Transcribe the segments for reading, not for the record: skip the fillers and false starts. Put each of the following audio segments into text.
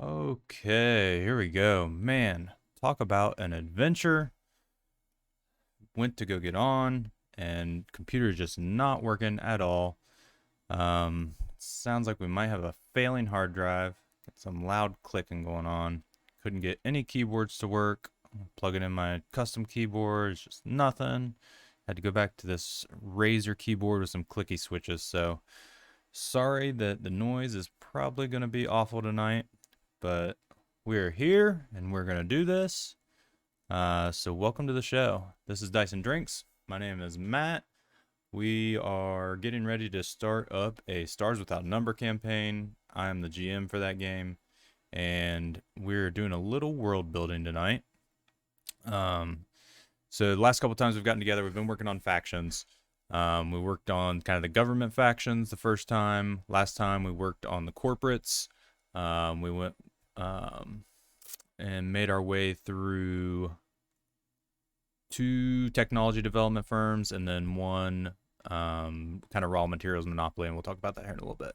Okay, here we go. Man, talk about an adventure. Went to go get on, and computer's just not working at all. Sounds like we might have a failing hard drive. Got some loud clicking going on. Couldn't get any keyboards to work. Plugging in my custom keyboard, it's just nothing. Had to go back to this Razer keyboard with some clicky switches. So sorry that the noise is probably going to be awful tonight, but we're here and we're going to do this. So welcome to the show. This is Dice and Drinks. My name is Matt. We are getting ready to start up a Stars Without Number campaign. I am the GM for that game, and we're doing a little world building tonight. So the last couple times we've gotten together, we've been working on factions. We worked on kind of the government factions the first time. Last time we worked on the corporates. We went and made our way through two technology development firms and then one kind of raw materials monopoly, and we'll talk about that here in a little bit.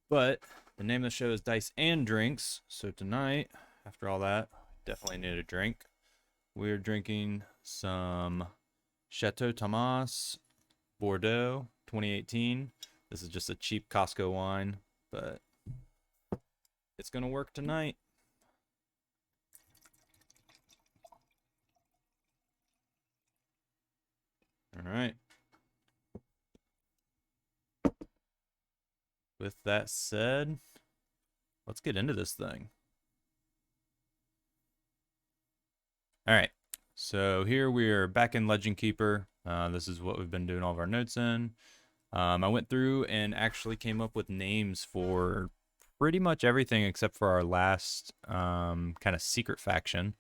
But the name of the show is Dice and Drinks. So tonight, after all that, definitely need a drink. We're drinking some Chateau Thomas Bordeaux 2018. This is just a cheap Costco wine, but it's going to work tonight. All right. With that said, let's get into this thing. All right. So here we are back in Legend Keeper. This is what we've been doing all of our notes in. I went through and actually came up with names for pretty much everything except for our last kind of secret faction.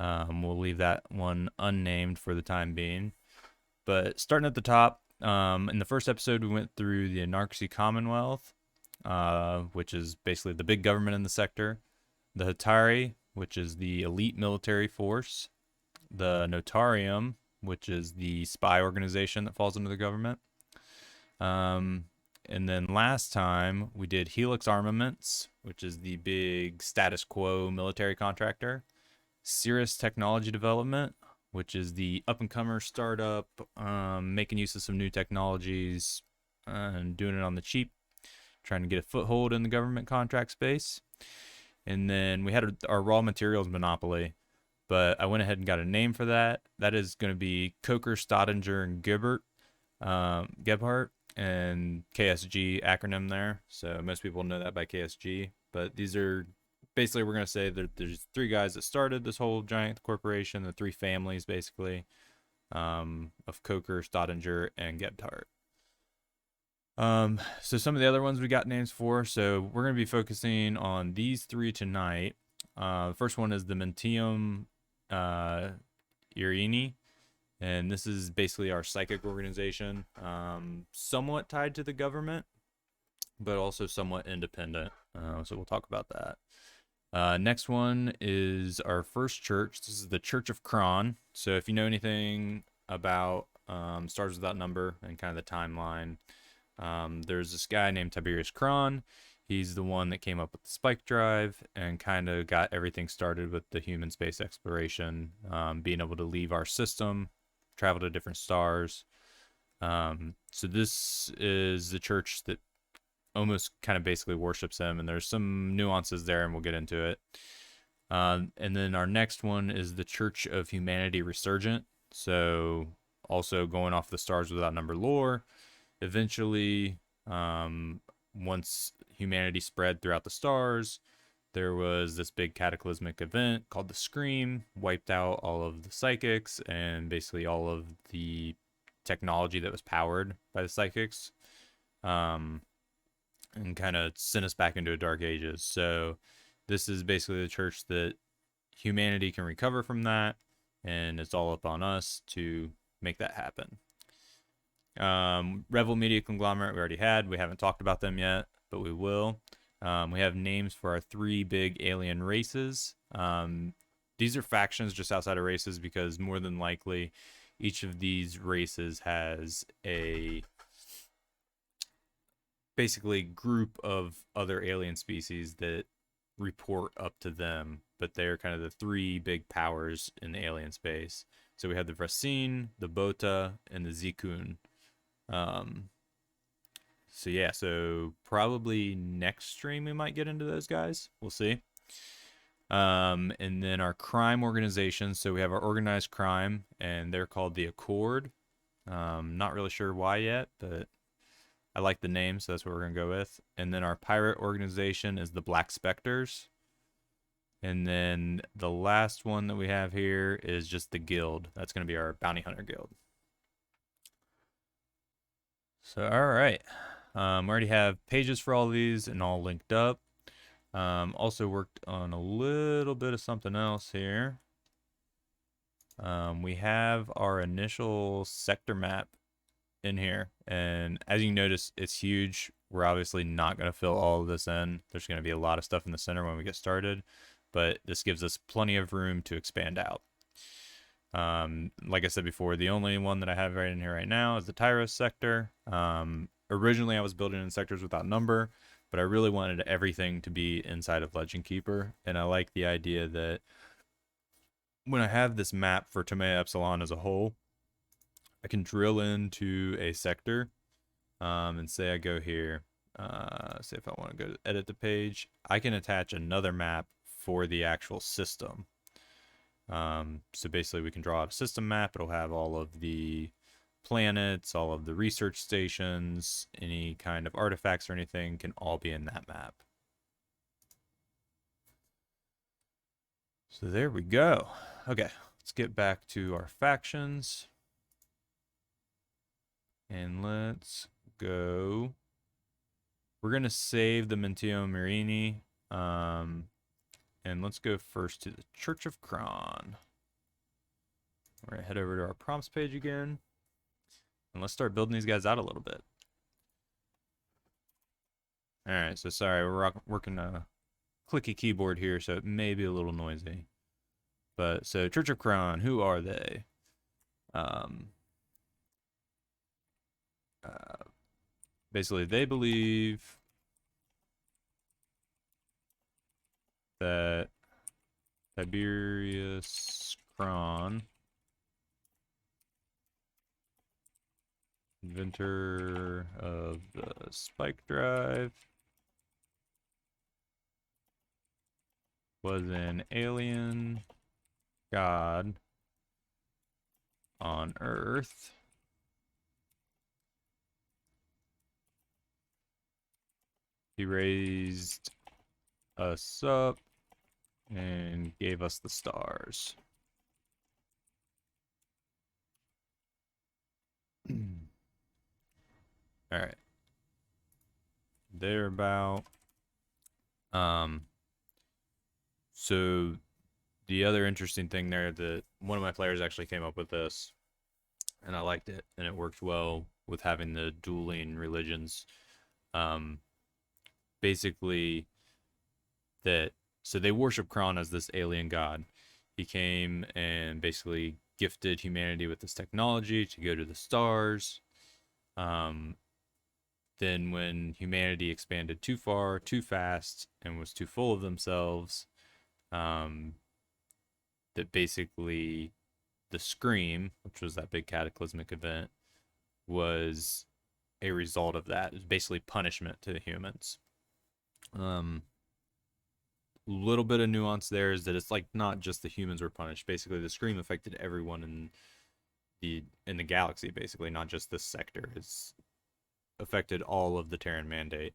We'll leave that one unnamed for the time being. But starting at the top, in the first episode, we went through the Anarchy Commonwealth, which is basically the big government in the sector, the Hatari, which is the elite military force, the Notarium, which is the spy organization that falls under the government. And then last time we did Helix Armaments, which is the big status quo military contractor, Cirrus Technology Development, which is the up-and-comer startup, making use of some new technologies and doing it on the cheap, trying to get a foothold in the government contract space. And then we had our raw materials monopoly, but I went ahead and got a name for that. That is going to be Coker, Stodinger, and Gebhardt, and KSG acronym there. So most people know that by KSG. But these are basically, we're going to say that there's three guys that started this whole giant corporation, the three families basically, of Coker, Stodinger, and Gebhardt. So some of the other ones we got names for. So we're going to be focusing on these three tonight. The first one is the Montia Marini, and this is basically our psychic organization, somewhat tied to the government, but also somewhat independent. So we'll talk about that. Next one is our first church. This is the Church of Cron. So if you know anything about Stars Without Number and kind of the timeline, there's this guy named Tiberius Chron. He's the one that came up with the spike drive and kind of got everything started with the human space exploration, being able to leave our system, travel to different stars. So this is the church that almost kind of basically worships him, and there's some nuances there, and we'll get into it. And then our next one is the Church of Humanity Resurgent. So also going off the Stars Without Number lore, eventually, once humanity spread throughout the stars, there was this big cataclysmic event called the Scream, wiped out all of the psychics and basically all of the technology that was powered by the psychics, and kind of sent us back into a dark ages. So this is basically the church that humanity can recover from that, and it's all up on us to make that happen. Revel Media Conglomerate we already had. We haven't talked about them yet, but we will. We have names for our three big alien races. These are factions just outside of races because more than likely each of these races has a basically group of other alien species that report up to them, but they're kind of the three big powers in the alien space. So we have the Vrasine, the Bota, and the Zikun. Um, so yeah, so probably next stream we might get into those guys. We'll see. And then our crime organizations. So we have our organized crime, and they're called the Accord. Not really sure why yet, but I like the name, so that's what we're gonna go with. And then our pirate organization is the Black Specters. And then the last one that we have here is just the guild. That's gonna be our bounty hunter guild. So all right, we already have pages for all of these and all linked up. Also worked on a little bit of something else here. We have our initial sector map in here, and as you notice, it's huge. We're obviously not going to fill all of this in. There's going to be a lot of stuff in the center when we get started, but this gives us plenty of room to expand out. Like I said before, the only one that I have right in here right now is the Tyros sector. Originally I was building in sectors without number, but I really wanted everything to be inside of Legend Keeper, and I like the idea that when I have this map for Toméa Epsilon as a whole, I can drill into a sector, and say I go here, say if I want to go to edit the page, I can attach another map for the actual system. So basically we can draw out a system map. It'll have all of the planets, all of the research stations, any kind of artifacts or anything can all be in that map. So there we go. Okay, let's get back to our factions. And let's go. We're going to save the Montia Marini. And let's go first to the Church of Cron. We're going to head over to our prompts page again. And let's start building these guys out a little bit. Alright, so sorry, we're working a clicky keyboard here, so it may be a little noisy. But, so Church of Cron, who are they? Basically, they believe that Tiberius Chron, inventor of the spike drive, was an alien god on Earth. He raised us up and gave us the stars. All right. They're about. So the other interesting thing there, that one of my players actually came up with this, and I liked it, and it worked well with having the dueling religions. Basically, so they worship Chron as this alien god. He came and basically gifted humanity with this technology to go to the stars. Then when humanity expanded too far, too fast, and was too full of themselves, that basically the Scream, which was that big cataclysmic event, was a result of that. It was basically punishment to the humans. Little bit of nuance there is that it's like not just the humans were punished. Basically, the Scream affected everyone in the galaxy. Basically, not just this sector. It's affected all of the Terran Mandate,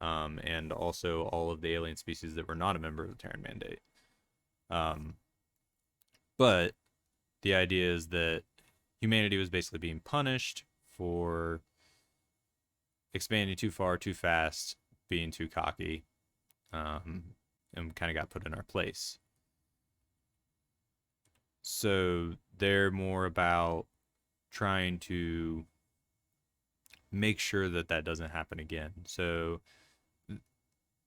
and also all of the alien species that were not a member of the Terran Mandate. But the idea is that humanity was basically being punished for expanding too far, too fast, being too cocky, and kind of got put in our place. So they're more about trying to make sure that that doesn't happen again. So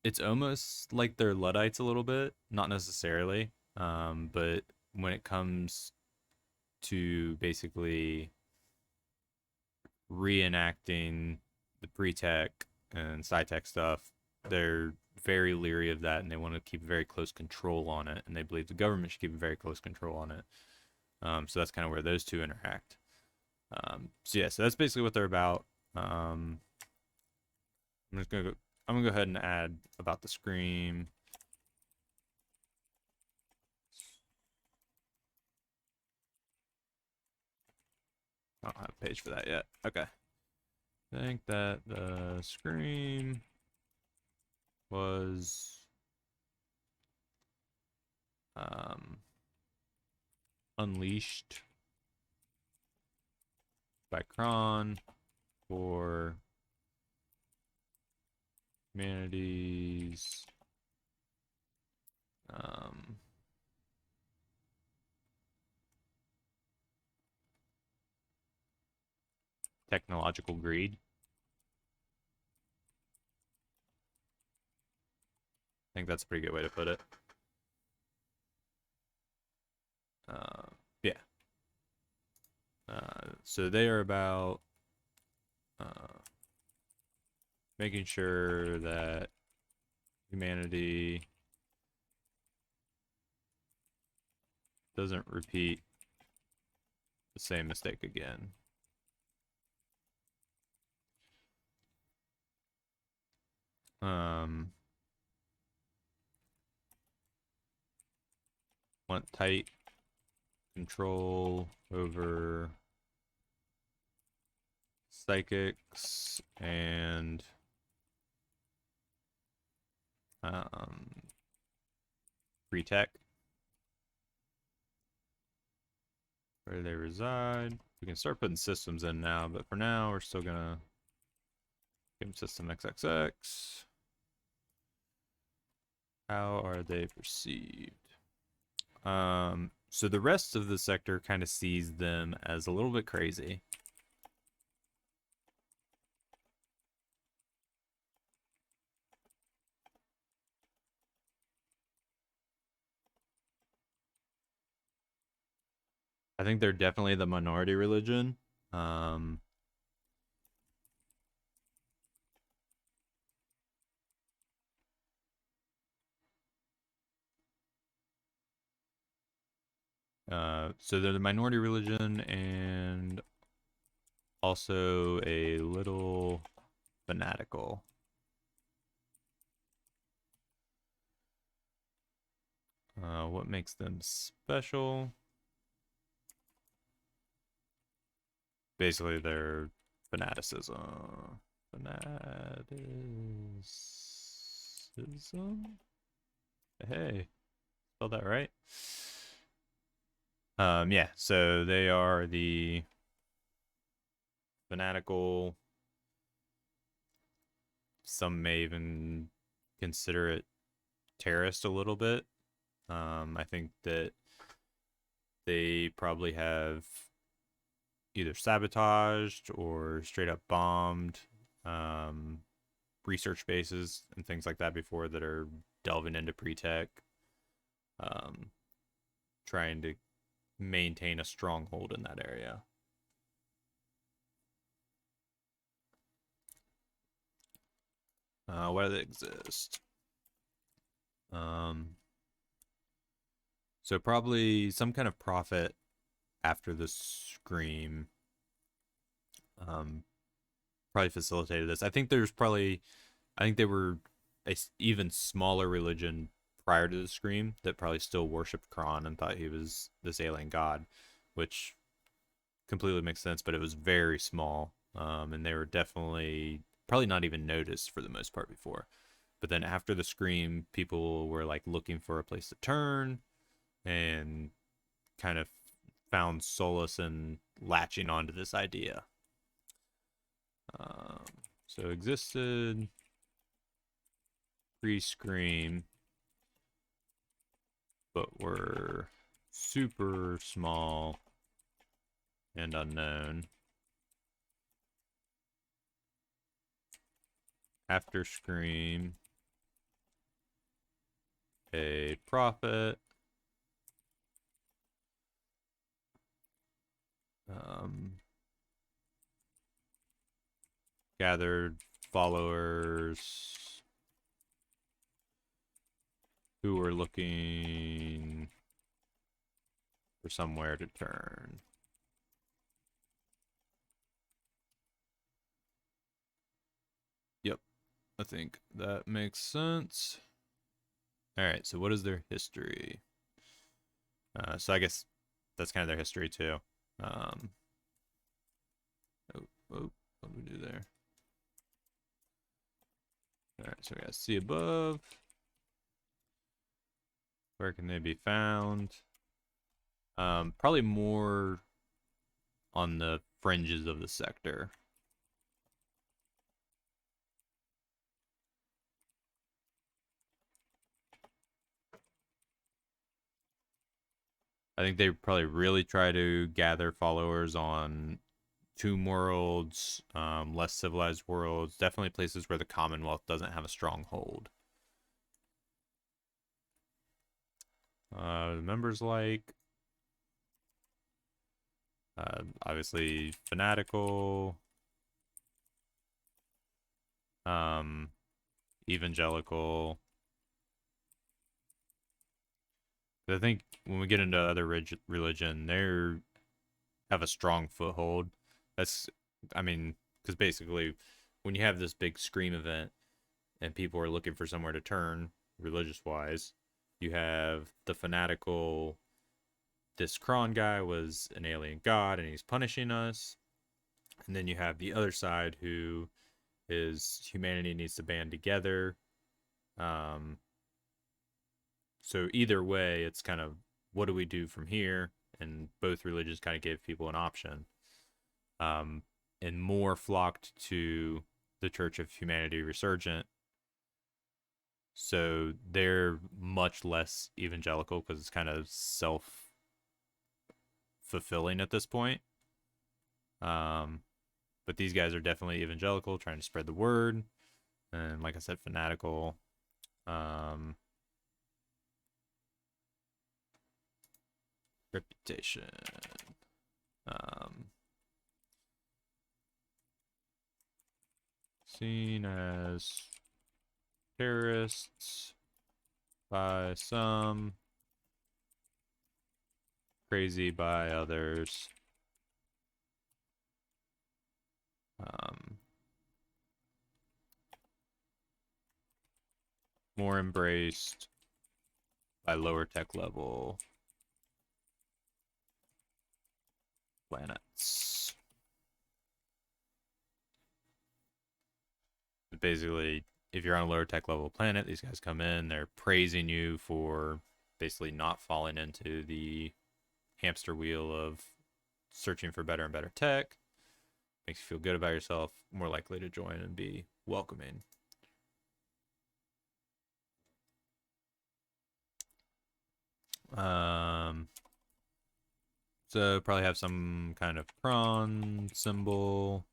it's almost like they're Luddites a little bit, not necessarily, but when it comes to basically reenacting the pre-tech and sci-tech stuff, they're very leery of that, and they want to keep very close control on it, and they believe the government should keep very close control on it. So that's kind of where those two interact. So yeah, so that's basically what they're about. I'm gonna go ahead and add about the Scream. I don't have a page for that yet. Okay. I think that the Scream was unleashed by Chron for humanity's technological greed. I think that's a pretty good way to put it. Yeah. So they are about making sure that humanity doesn't repeat the same mistake again. Want tight control over psychics and free tech. Where do they reside? We can start putting systems in now, but for now we're still gonna give them system XXX. How are they perceived? So the rest of the sector kind of sees them as a little bit crazy. I think they're definitely the minority religion. So they're the minority religion and also a little fanatical. What makes them special? Basically, their fanaticism. Fanaticism? Hey, spelled that right? Yeah, so they are the fanatical. Some may even consider it terrorist a little bit. I think that they probably have either sabotaged or straight up bombed research bases and things like that before that are delving into pre-tech, trying to maintain a stronghold in that area. Where do they exist? So probably some kind of prophet after the Scream probably facilitated this. I think they were a even smaller religion prior to the Scream that probably still worshipped Chron and thought he was this alien god, which completely makes sense, but it was very small. And they were definitely probably not even noticed for the most part before. But then after the Scream, people were like looking for a place to turn and kind of found solace in latching onto this idea. So existed pre-Scream, but were super small and unknown. After Scream, a prophet. Gathered followers who were looking for somewhere to turn. Yep, I think that makes sense. All right, so what is their history? So I guess that's kind of their history too. What do we do there? All right, so we got see above. Where can they be found? Probably more on the fringes of the sector. I think they probably really try to gather followers on tomb worlds, less civilized worlds, definitely places where the Commonwealth doesn't have a strong hold. Members like obviously fanatical, evangelical. I think when we get into other religion, they have a strong foothold. That's, I mean, because basically, when you have this big Scream event and people are looking for somewhere to turn, religious-wise, you have the fanatical, this Chron guy was an alien god and he's punishing us. And then you have the other side who is humanity needs to band together. So either way, it's kind of what do we do from here? And both religions kind of gave people an option. And more flocked to the Church of Humanity Resurgent. So they're much less evangelical because it's kind of self-fulfilling at this point. But these guys are definitely evangelical, trying to spread the word. And like I said, fanatical. Reputation. Seen as terrorists by some, crazy by others. More embraced by lower tech level planets. Basically, if you're on a lower tech level planet, these guys come in, they're praising you for basically not falling into the hamster wheel of searching for better and better tech. Makes you feel good about yourself, more likely to join and be welcoming. So probably have some kind of Chron symbol.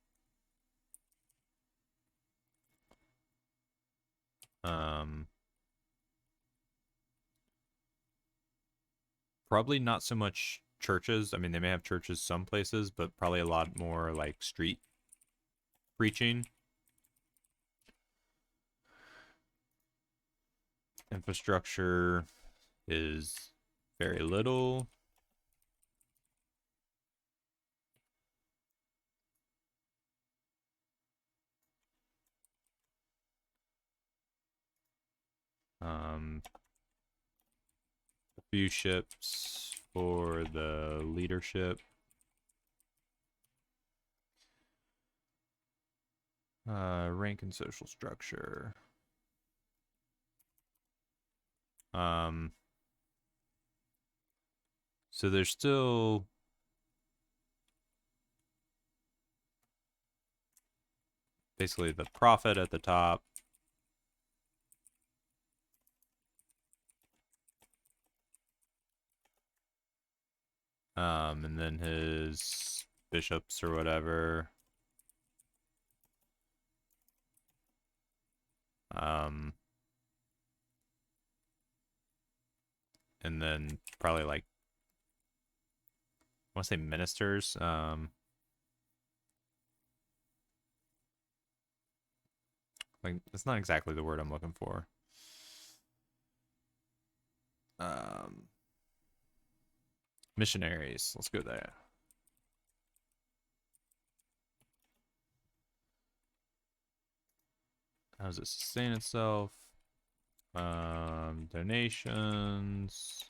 Probably not so much churches. I mean, they may have churches some places, but probably a lot more like street preaching. Infrastructure is very little. A few ships for the leadership. Rank and social structure. So there's still basically the prophet at the top. And then his bishops or whatever. And then probably like, I want to say ministers. Like, that's not exactly the word I'm looking for. Missionaries. Let's go there. How does it sustain itself? Donations.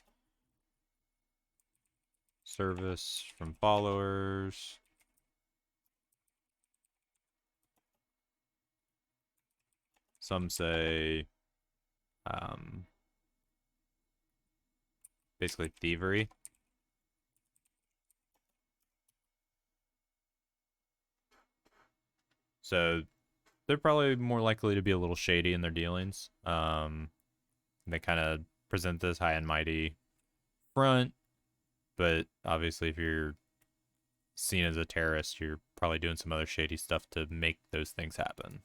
Service from followers. Some say basically thievery. So they're probably more likely to be a little shady in their dealings. They kind of present this high and mighty front, but obviously if you're seen as a terrorist, you're probably doing some other shady stuff to make those things happen.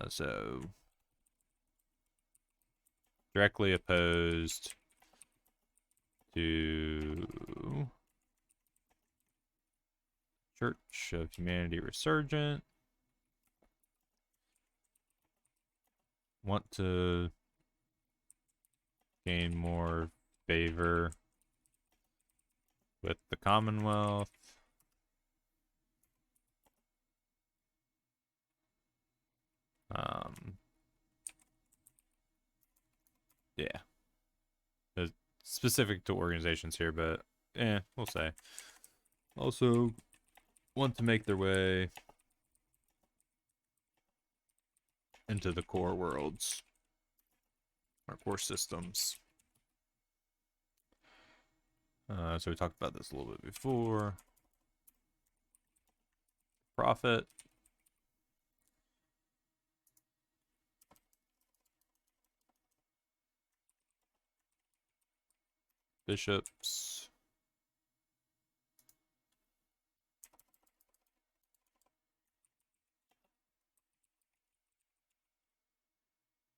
So directly opposed to Church of Humanity Resurgent. Want to gain more favor with the Commonwealth. Yeah. It's specific to organizations here, but we'll say. Also want to make their way into the core worlds, our core systems. So we talked about this a little bit before. Profit. Bishops.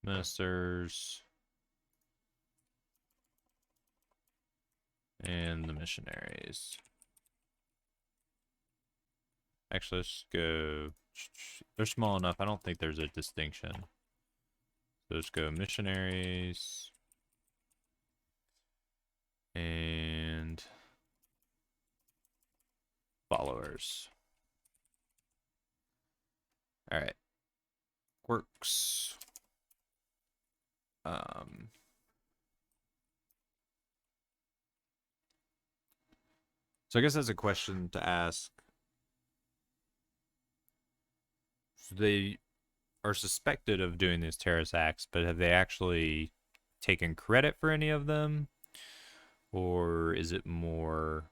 Ministers. And the missionaries. Actually, let's go. They're small enough. I don't think there's a distinction. So let's go missionaries. And followers. All right. Works. So I guess that's a question to ask. So they are suspected of doing these terrorist acts, but have they actually taken credit for any of them? Or is it more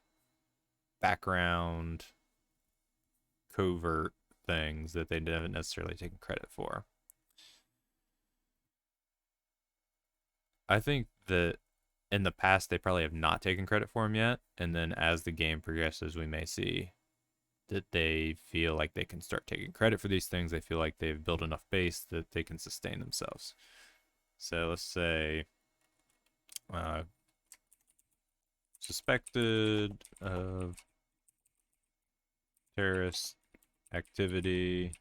background, covert things that they haven't necessarily taken credit for? I think that in the past they probably have not taken credit for them yet, and then as the game progresses, we may see that they feel like they can start taking credit for these things. They feel like they've built enough base that they can sustain themselves. So let's say suspected of terrorist activity,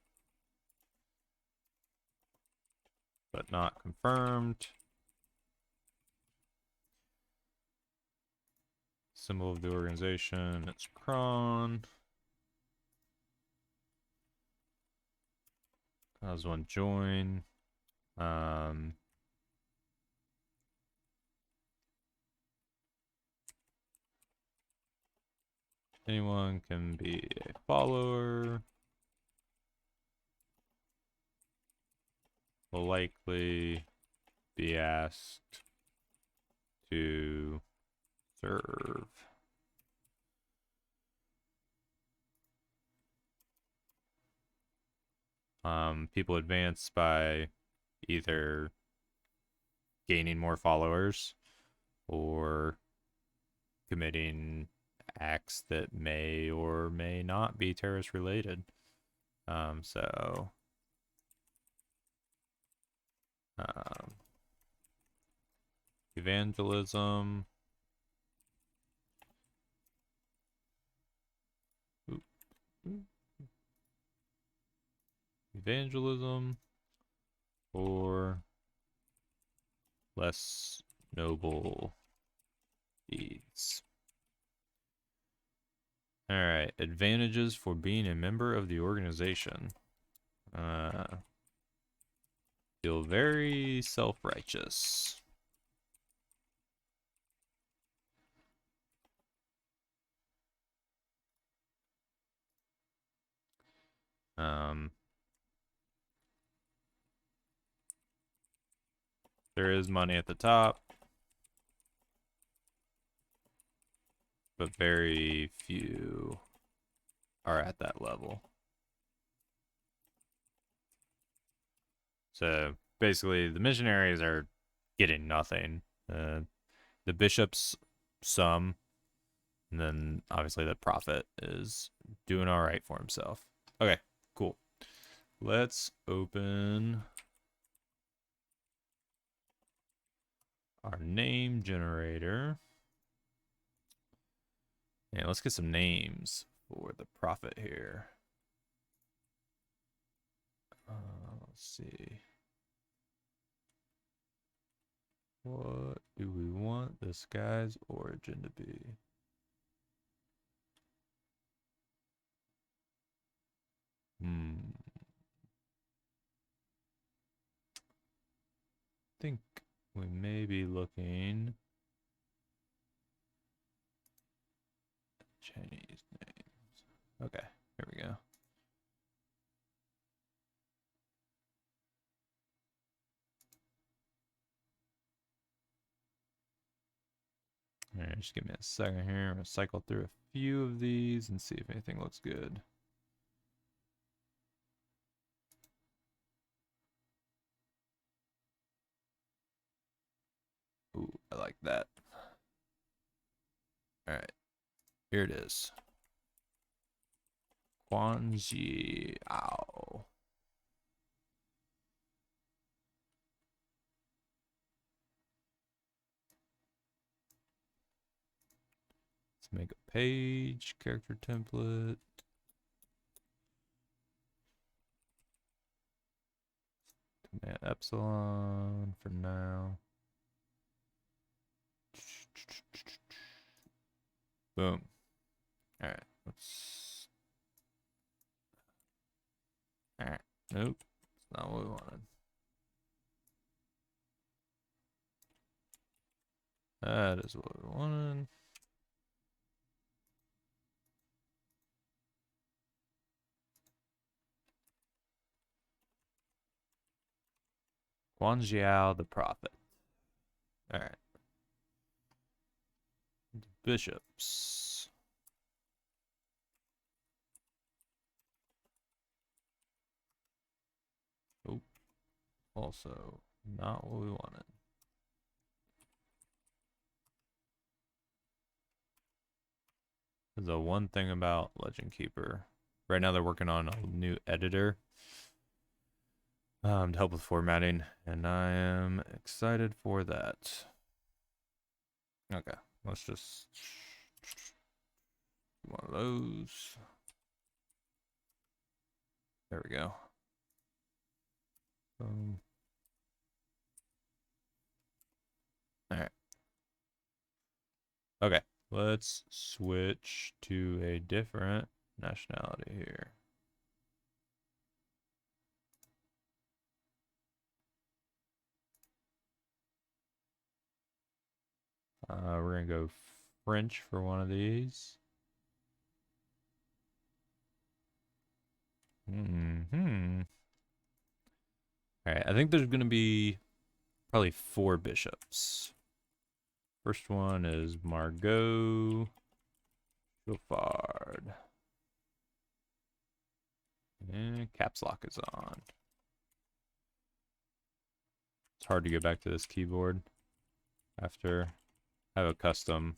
but not confirmed. Symbol of the organization, it's Chron. Cause one join. Anyone can be a follower. Will likely be asked to serve. People advance by either gaining more followers or committing acts that may or may not be terrorist related. So evangelism. evangelism or less noble deeds. All right, advantages for being a member of the organization. Feel very self-righteous. There is money at the top, but very few are at that level. So basically, the missionaries are getting nothing. The bishops, some, and then obviously the prophet is doing all right for himself. Okay, cool. Let's open our name generator. And let's get some names for the prophet here. Let's see. What do we want this guy's origin to be? I think we may be looking at Chinese names. Okay, here we go. All right, just give me a second here. I'm gonna cycle through a few of these and see if anything looks good. Ooh, I like that. All right, here it is. Jiao. Let's make a page, character template. Toméa Epsilon for now. Boom. All right, let's. All right, nope, it's not what we wanted. That is what we wanted. Jiao the prophet. All right. The bishops. Oh, also not what we wanted. There's the one thing about Legend Keeper. Right now they're working on a new editor to help with formatting, and I am excited for that. Okay, let's just one of those. There we go. All right. Okay, let's switch to a different nationality here. We're gonna go French for one of these. All right, I think there's gonna be probably 4 bishops. First one is Margot Chauffard. And caps lock is on. It's hard to get back to this keyboard after I have a custom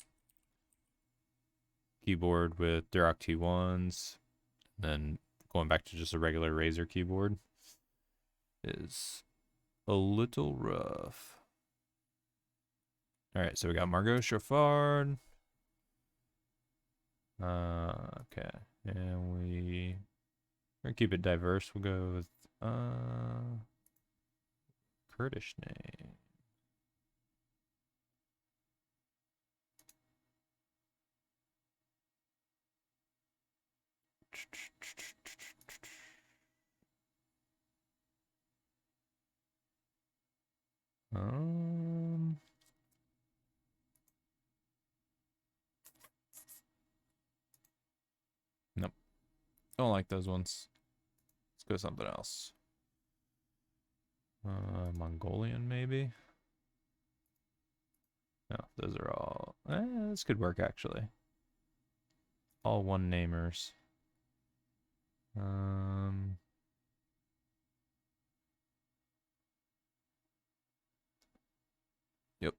keyboard with Duroc T1s. Then going back to just a regular Razer keyboard is a little rough. All right, so we got Margot Chauffard. Okay, and we're gonna keep it diverse. We'll go with Kurdish name. Nope. Don't like those ones. Let's go something else. Mongolian, maybe? No, those are all... this could work, actually. All one-namers. Yep.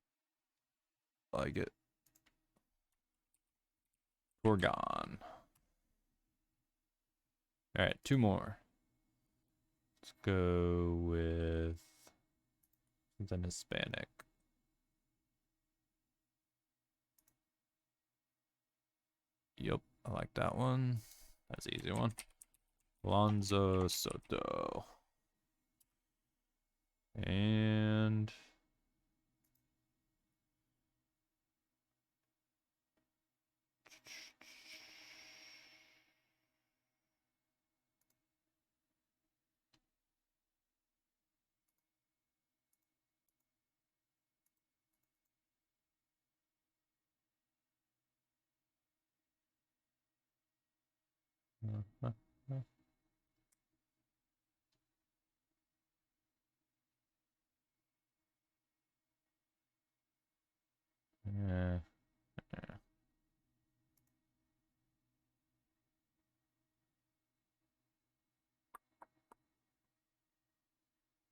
I like it. Gorgon. Alright, 2 more. Let's go with something Hispanic. Yep, I like that one. That's an easy one. Alonzo Soto. And yeah.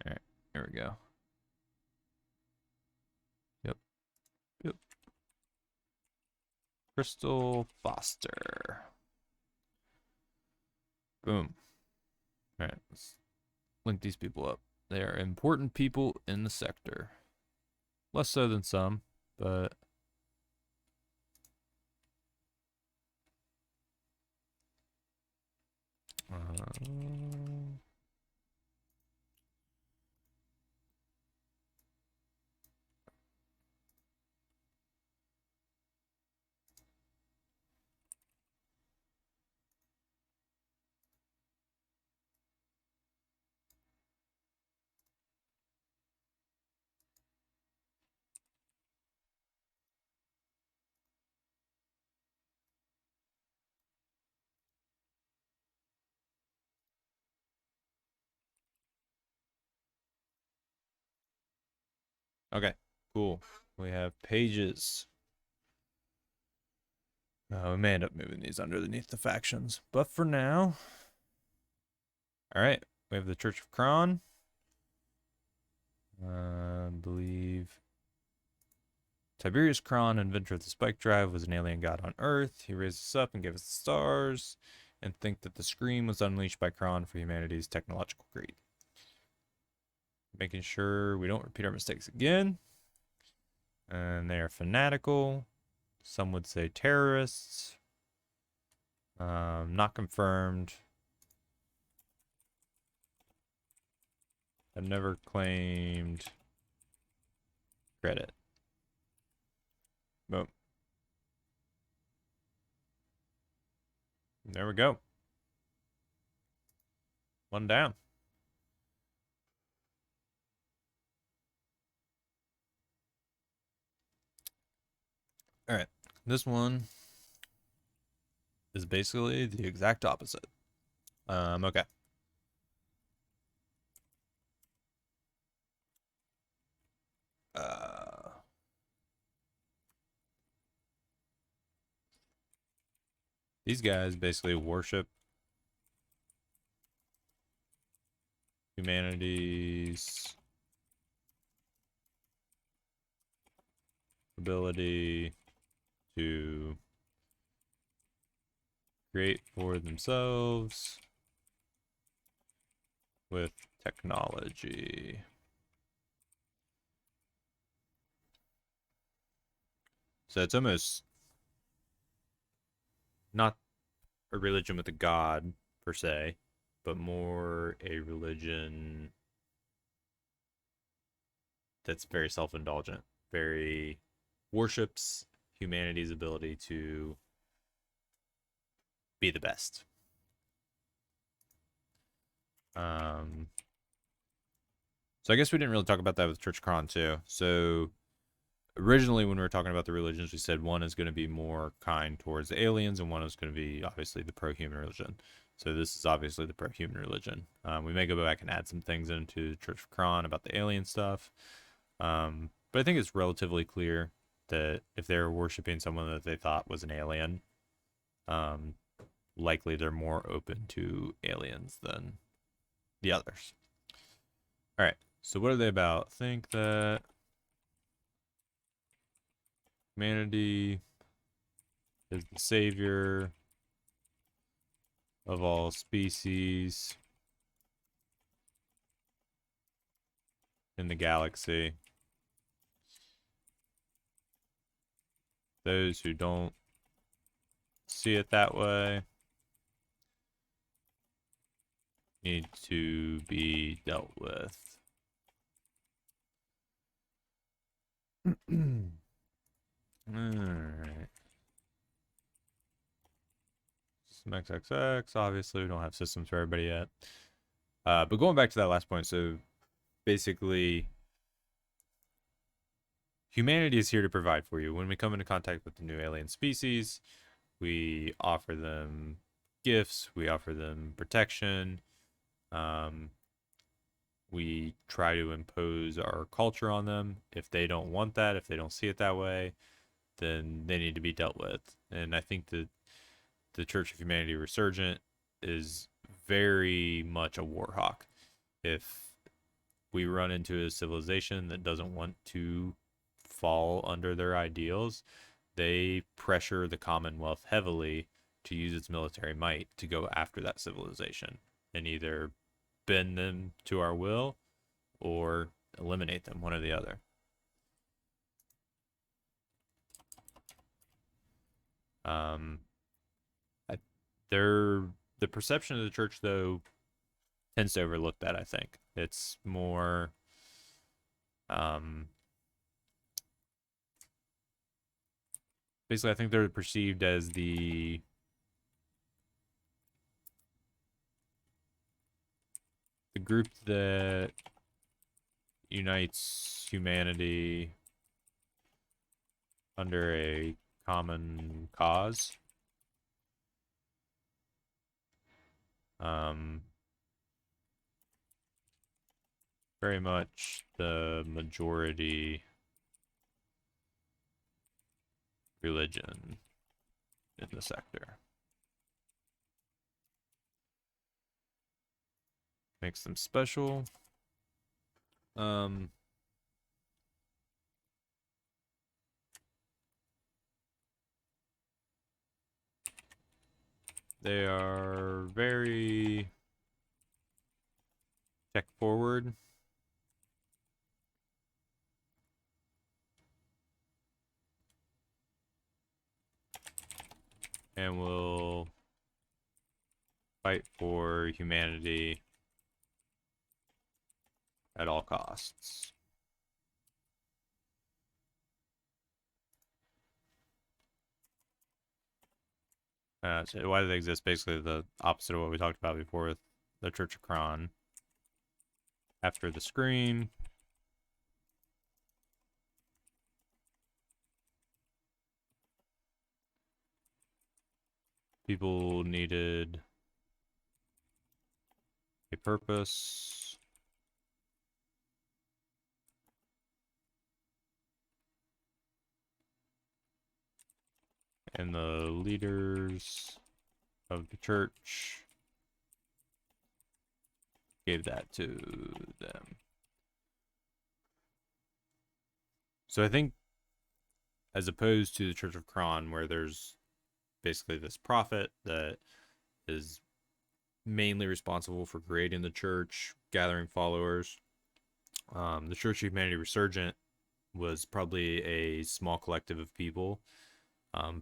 All right, here we go. Yep. Crystal Foster. Boom. All right, let's link these people up. They are important people in the sector. Less so than some, but okay, cool. We have pages. We may end up moving these underneath the factions, but for now, all right. We have the Church of Cron. I believe Tiberius Chron, inventor of the spike drive, was an alien god on Earth. He raised us up and gave us the stars, and think that the scream was unleashed by Chron for humanity's technological greed. Making sure we don't repeat our mistakes again. And they are fanatical. Some would say terrorists. Not confirmed. I've never claimed credit. Boom. There we go. One down. All right. This one is basically the exact opposite. Okay. These guys basically worship humanity's ability to create for themselves with technology. So it's almost not a religion with a god per se, but more a religion that's very self-indulgent, very worships humanity's ability to be the best. So I guess we didn't really talk about that with Church of Cron too. So originally when we were talking about the religions, we said one is going to be more kind towards the aliens and one is going to be obviously the pro-human religion. So this is obviously the pro-human religion. We may go back and add some things into Church of Cron about the alien stuff. But I think it's relatively clear that if they're worshiping someone that they thought was an alien, likely they're more open to aliens than the others. All right, so what are they about? Think that humanity is the savior of all species in the galaxy. Those who don't see it that way need to be dealt with. Alright. System XXX. Obviously, we don't have systems for everybody yet. But going back to that last point, so basically, humanity is here to provide for you. When we come into contact with the new alien species, we offer them gifts, we offer them protection. We try to impose our culture on them. If they don't want that, if they don't see it that way, then they need to be dealt with. And I think that the Church of Humanity Resurgent is very much a war hawk. If we run into a civilization that doesn't want to fall under their ideals, they pressure the Commonwealth heavily to use its military might to go after that civilization and either bend them to our will or eliminate them, one or the other. The perception of the church, though, tends to overlook that. I think it's more basically I think they're perceived as the group that unites humanity under a common cause. Very much the majority religion in the sector. Makes them special. They are very tech forward. And will fight for humanity at all costs. So why do they exist? Basically the opposite of what we talked about before with the Church of Cron. After the screen, people needed a purpose. And the leaders of the church gave that to them. So I think as opposed to the Church of Cron, where there's basically this prophet that is mainly responsible for creating the church, gathering followers, the Church of Humanity Resurgent was probably a small collective of people,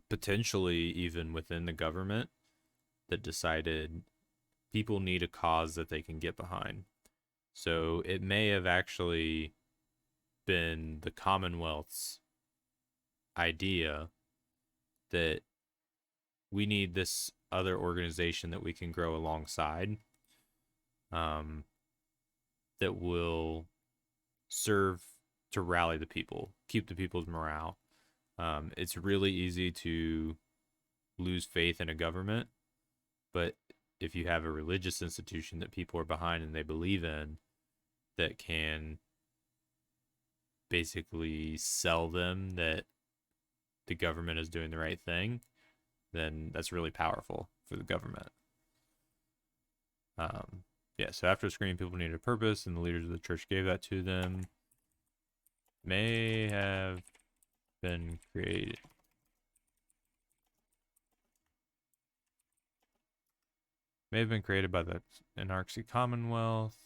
potentially even within the government, that decided people need a cause that they can get behind. So it may have actually been the Commonwealth's idea that we need this other organization that we can grow alongside, that will serve to rally the people, keep the people's morale. It's really easy to lose faith in a government, but if you have a religious institution that people are behind and they believe in, that can basically sell them that the government is doing the right thing, then that's really powerful for the government. Yeah, so after screening, people needed a purpose, and the leaders of the church gave that to them. May have been created. May have been created by the Anarchy Commonwealth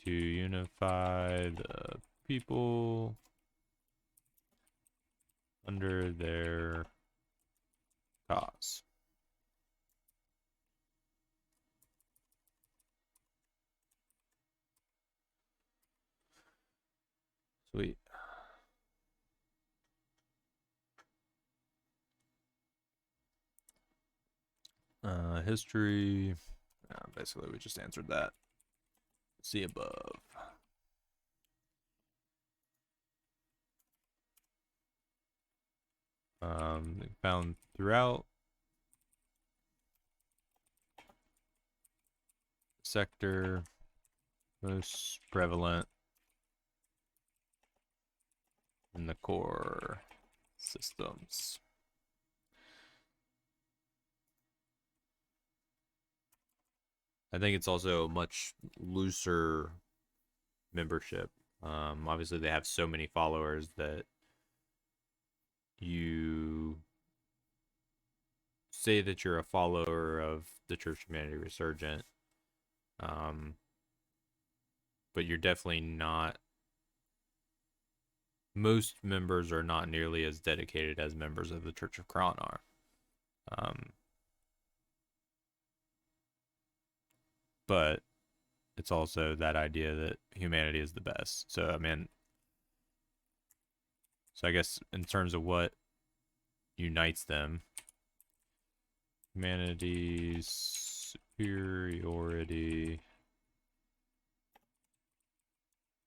to unify the people under their cause. Sweet. History. Basically, we just answered that. See above. Found throughout sector, most prevalent in the core systems. I think it's also a much looser membership. Obviously, they have so many followers that you say that you're a follower of the Church of Humanity Resurgent, but you're definitely not. Most members are not nearly as dedicated as members of the Church of Cron are. But it's also that idea that humanity is the best. So, I mean, so I guess in terms of what unites them, humanity's superiority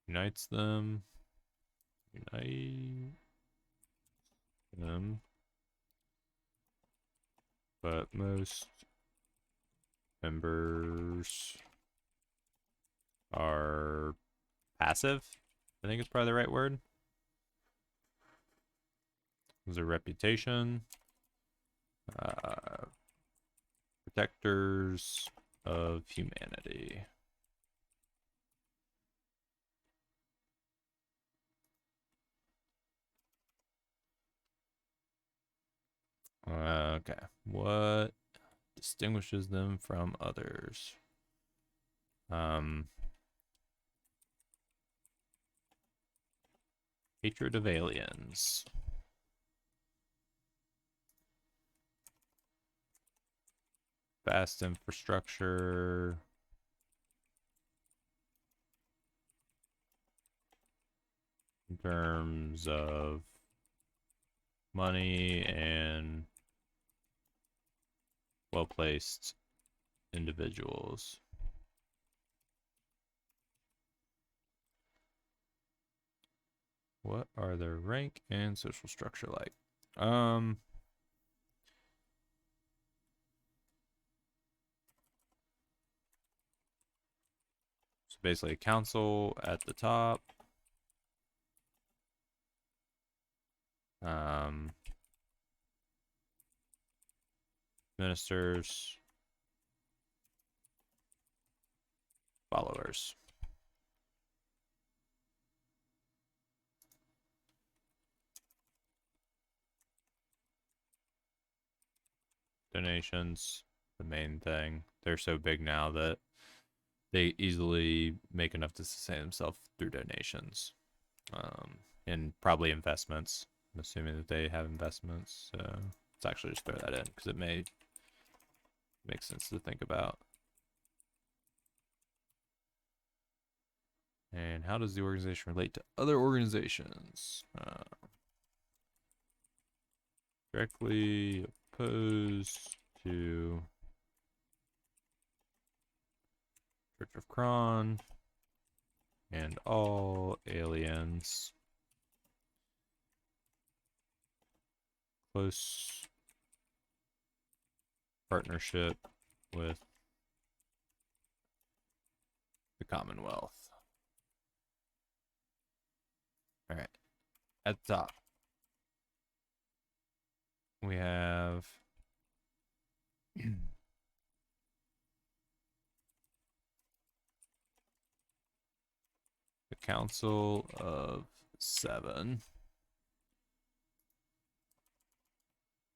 unites them. Unite them. But most members are passive. I think it's probably the right word. There's a reputation. Protectors of humanity. Okay. What distinguishes them from others? Hatred of aliens. Vast infrastructure. In terms of money and well-placed individuals. What are their rank and social structure like? So basically a council at the top. Ministers, followers. Donations, the main thing. They're so big now that they easily make enough to sustain themselves through donations, and probably investments. I'm assuming that they have investments. So let's actually just throw that in because it may Makes sense to think about. And how does the organization relate to other organizations? Directly opposed to Church of Cron and all aliens. Close partnership with the Commonwealth. All right. At the top, we have the Council of Seven.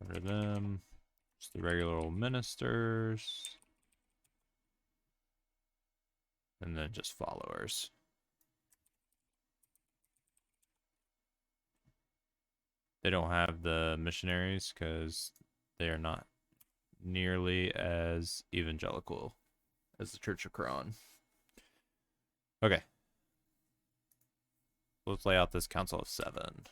Under them, just the regular old ministers. And then just followers. They don't have the missionaries because they are not nearly as evangelical as the Church of Cron. Okay. Let's lay out this Council of Seven.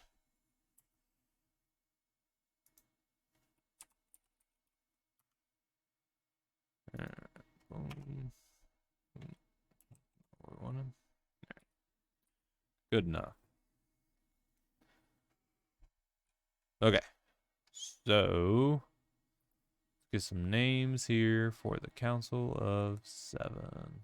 Good enough. Okay. So, get some names here for the Council of Seven.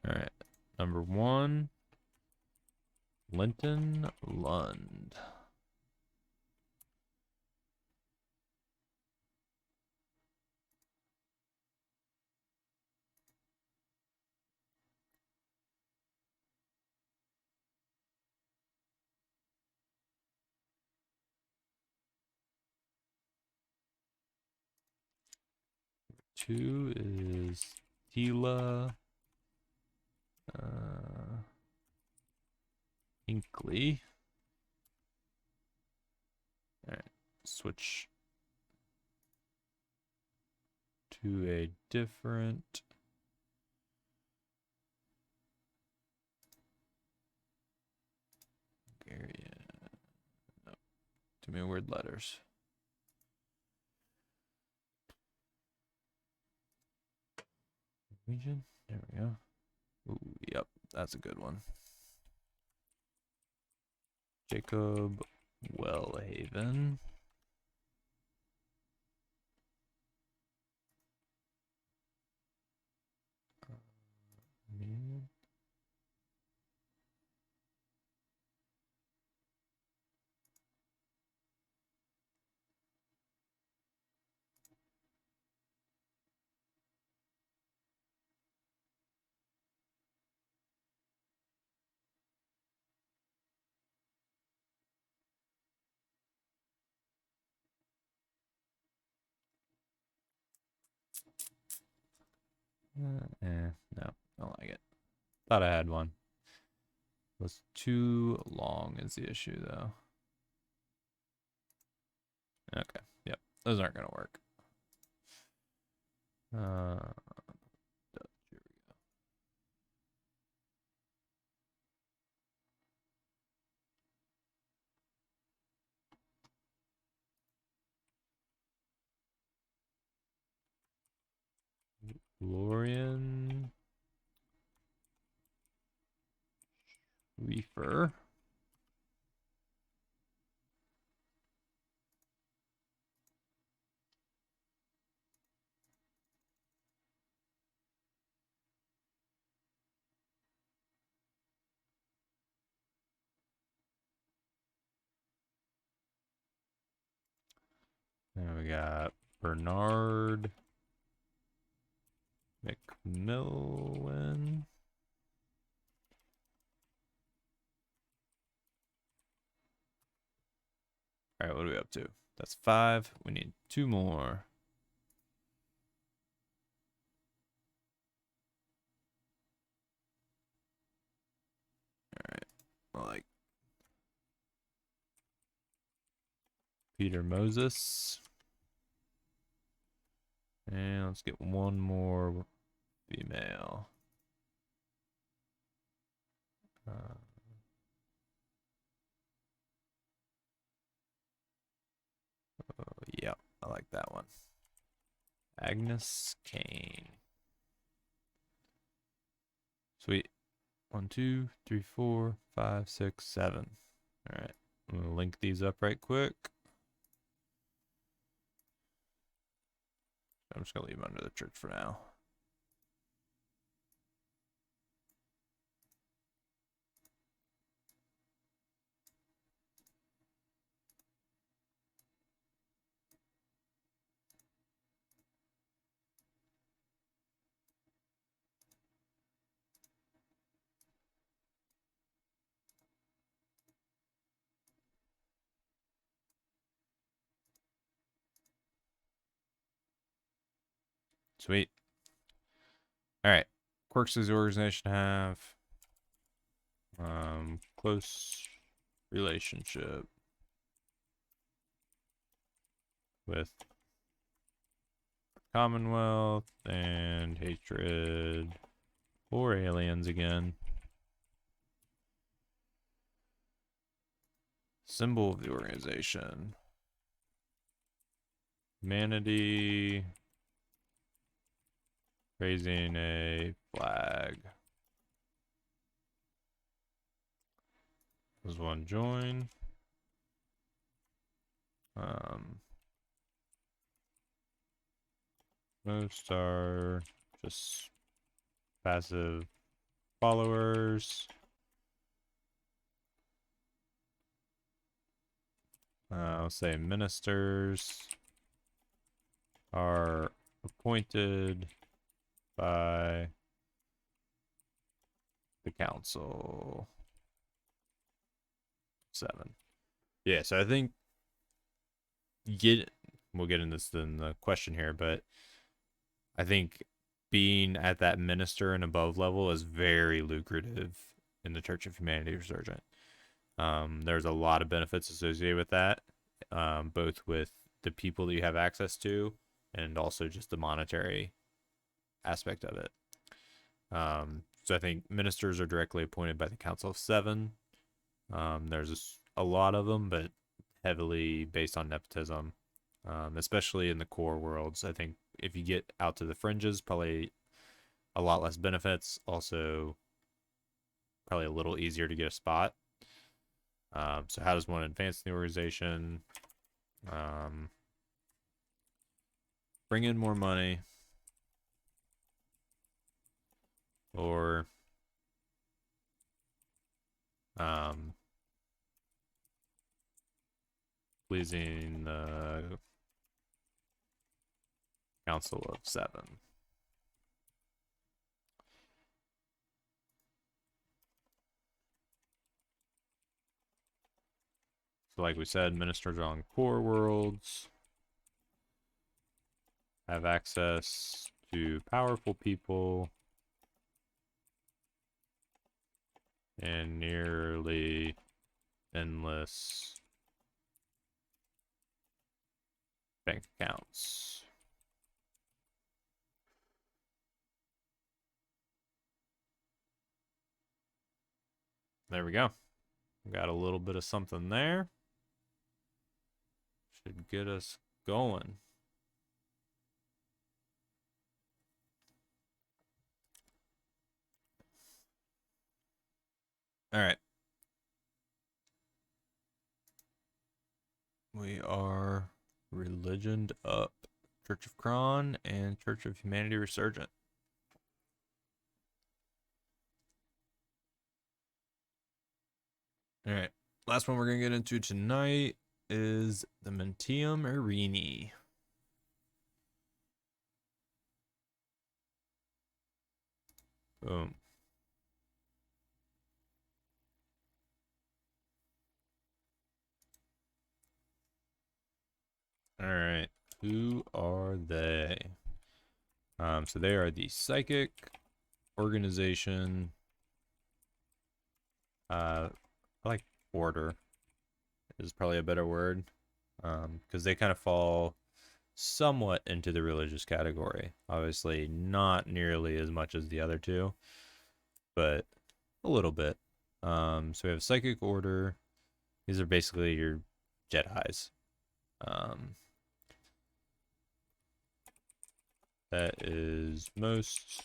All right. Number 1, Linton Lund. Two is Tila Hinkley. All right, switch to a different area. No, too many weird letters. Region. There we go. Ooh, yep, that's a good one. Jacob Wellhaven. No, don't like it. Thought I had one. Was too long is the issue, though. Okay, yep, those aren't gonna work. Here we go. Lorian Reefer. And we got Bernard McMillan. All right, got 2. That's 5. We need 2 more. All right. Like Peter Moses. And let's get one more female. Yeah, I like that one. Agnes Kane. Sweet. 1, 2, 3, 4, 5, 6, 7. All right. I'm gonna link these up right quick. I'm just gonna leave them under the church for now. Sweet. All right. Quirks does the organization have? Close relationship with Commonwealth and hatred for aliens again. Symbol of the organization. Humanity. Raising a flag. There's one join. Most are just passive followers. I'll say ministers are appointed by the council. 7. Yeah, so I think we'll get into this in the question here, but I think being at that minister and above level is very lucrative in the Church of Humanity Resurgent. There's a lot of benefits associated with that, both with the people that you have access to and also just the monetary aspect of it. So I think ministers are directly appointed by the Council of 7. There's a lot of them, but heavily based on nepotism, especially in the core worlds. I think if you get out to the fringes, probably a lot less benefits. Also, probably a little easier to get a spot. So how does one advance the organization? Bring in more money. Or pleasing the Council of 7. So like we said, ministers are on core worlds, have access to powerful people, and nearly endless bank accounts. There we go. Got a little bit of something there. Should get us going. All right. We are religioned up. Church of Cron and Church of Humanity Resurgent. All right. Last one we're going to get into tonight is the Montia Marini. Boom. All right. Who are they? So they are the psychic organization. I like order is probably a better word, because they kind of fall somewhat into the religious category. Obviously, not nearly as much as the other two, but a little bit. So we have psychic order. These are basically your Jedis. That is most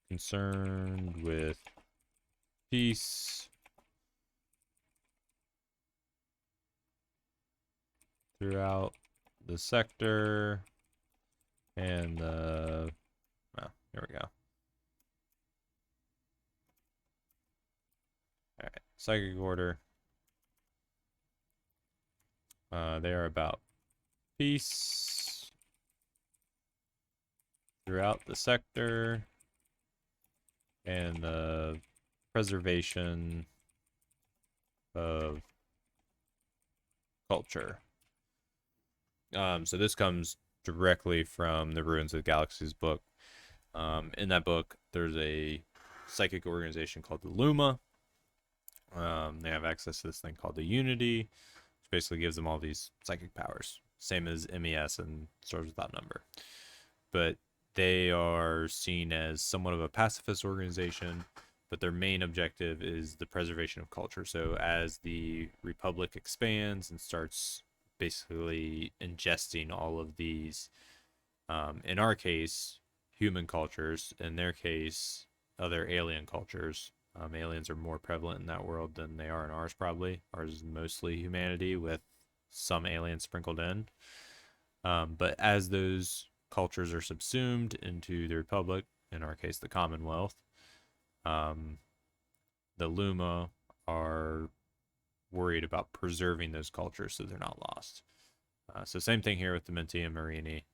concerned with peace throughout the sector and the, oh, there we go. All right, psychic order. They are about peace throughout the sector and the preservation of culture. So this comes directly from the Ruins of the Galaxies book. In that book, there's a psychic organization called the Luma. They have access to this thing called the Unity, which basically gives them all these psychic powers, same as MES and Stars Without Number. But they are seen as somewhat of a pacifist organization, but their main objective is the preservation of culture. So as the Republic expands and starts basically ingesting all of these, in our case, human cultures, in their case, other alien cultures. Aliens are more prevalent in that world than they are in ours, probably. Ours is mostly humanity with some aliens sprinkled in. But as those cultures are subsumed into the Republic, in our case, the Commonwealth, the Luma are worried about preserving those cultures so they're not lost. So same thing here with the Montia Marini.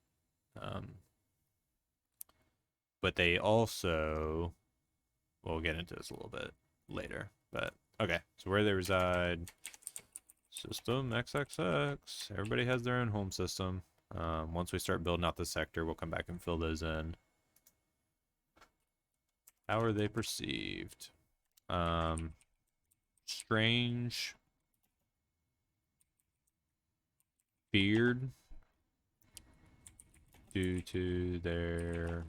But they also, we'll get into this a little bit later. But okay, so where they reside, system XXX. Everybody has their own home system. Once we start building out the sector, we'll come back and fill those in. How are they perceived? Strange, feared due to their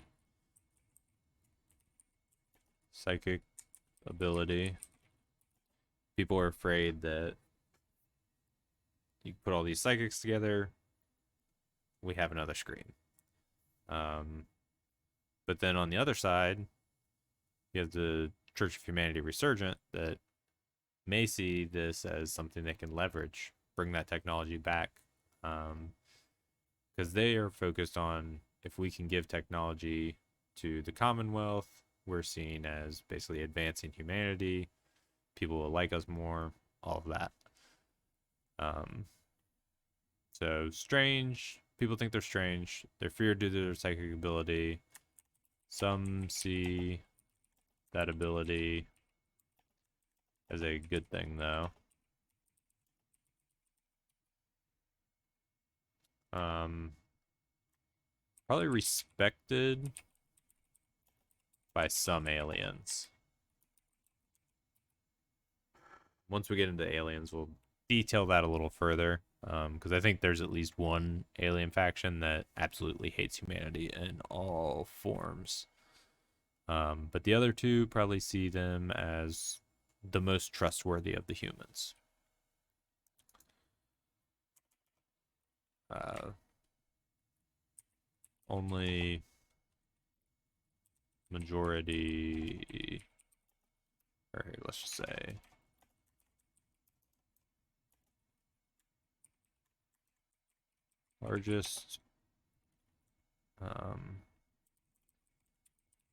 psychic ability. People are afraid that you put all these psychics together, we have another screen. But then on the other side, you have the Church of Humanity Resurgent that may see this as something they can leverage, bring that technology back, because they are focused on, if we can give technology to the Commonwealth, we're seen as basically advancing humanity. People will like us more, all of that. So strange. People think they're strange. They're feared due to their psychic ability. Some see that ability as a good thing, though. Probably respected by some aliens. Once we get into aliens, we'll detail that a little further, because I think there's at least one alien faction that absolutely hates humanity in all forms. But the other two probably see them as the most trustworthy of the humans. Only majority, or here, let's just say largest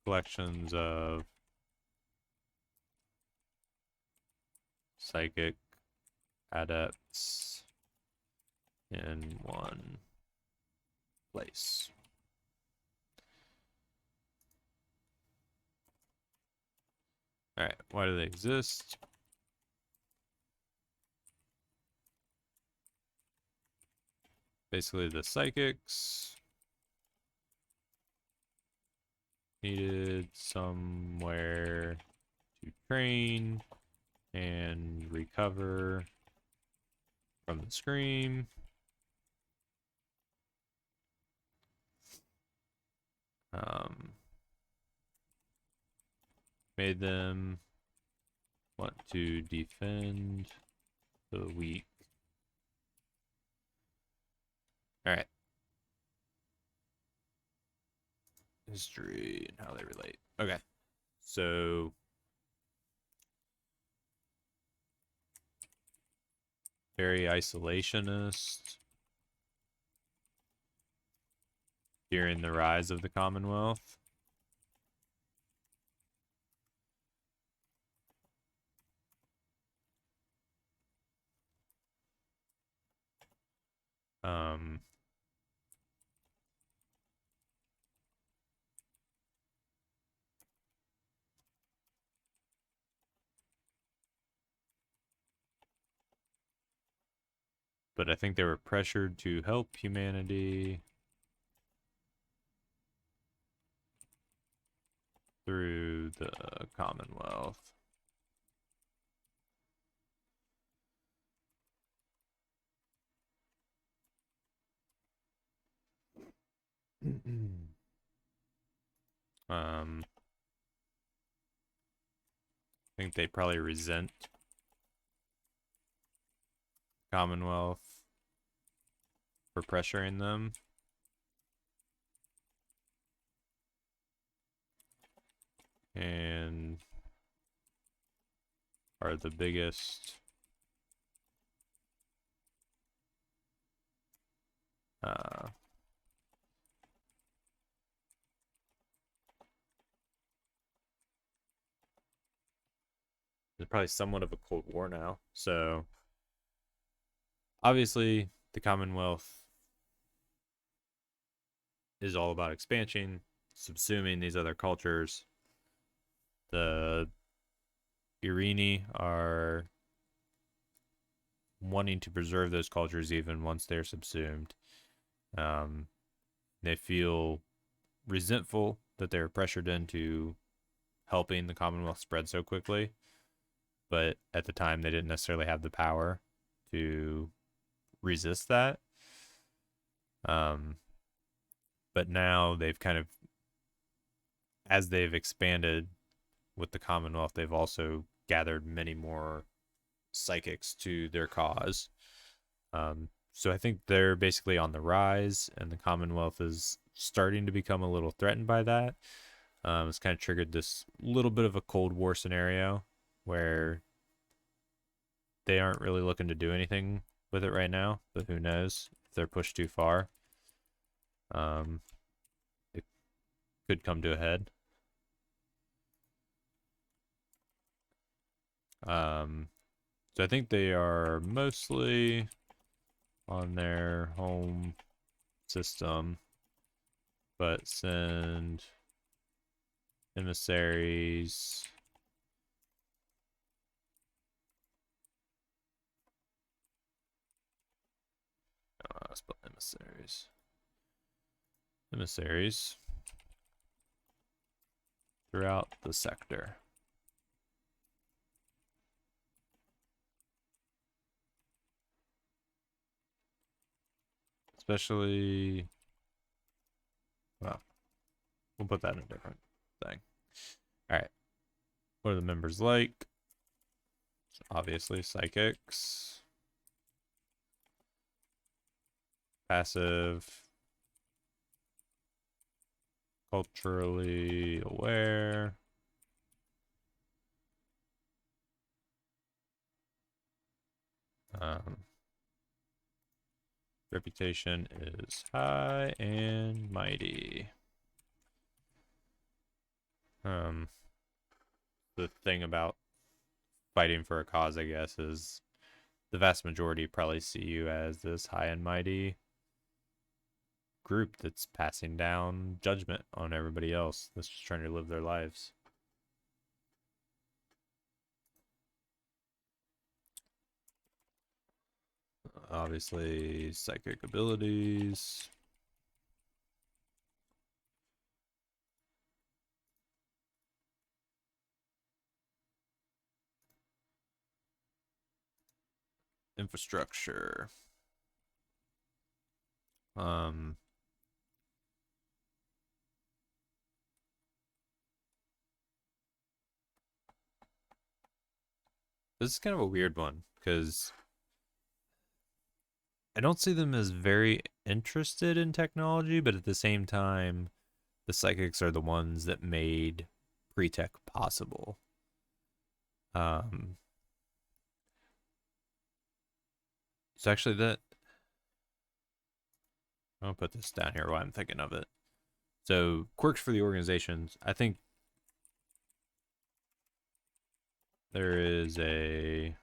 collections of psychic adepts in one place. All right, why do they exist? basically the psychics needed somewhere to train and recover from the scream. Made them want to defend the weak. Alright. History and how they relate. Okay. So very isolationist during the rise of the Commonwealth. But I think they were pressured to help humanity through the Commonwealth. I think they probably resent Commonwealth for pressuring them. And are the biggest there's probably somewhat of a Cold War now. So obviously the Commonwealth is all about expansion, subsuming these other cultures. The Irini are wanting to preserve those cultures even once they're subsumed. They feel resentful that they're pressured into helping the Commonwealth spread so quickly, but at the time they didn't necessarily have the power to resist that. But now they've kind of, as they've expanded with the Commonwealth, they've also gathered many more psychics to their cause. So I think they're basically on the rise, and the Commonwealth is starting to become a little threatened by that. It's kind of triggered this little bit of a Cold War scenario where they aren't really looking to do anything with it right now, but who knows if they're pushed too far. It could come to a head. So I think they are mostly on their home system, but send emissaries. Spell emissaries. Emissaries throughout the sector. Especially, well, we'll put that in a different thing. All right. What are the members like? Obviously, psychics. Passive. Culturally aware. Reputation is high and mighty. The thing about fighting for a cause, I guess, is the vast majority probably see you as this high and mighty group that's passing down judgment on everybody else that's just trying to live their lives. Obviously, psychic abilities. Infrastructure. This is kind of a weird one because I don't see them as very interested in technology, but at the same time, the psychics are the ones that made pre-tech possible. So actually that I'll put this down here while I'm thinking of it. So quirks for the organizations. I think there is a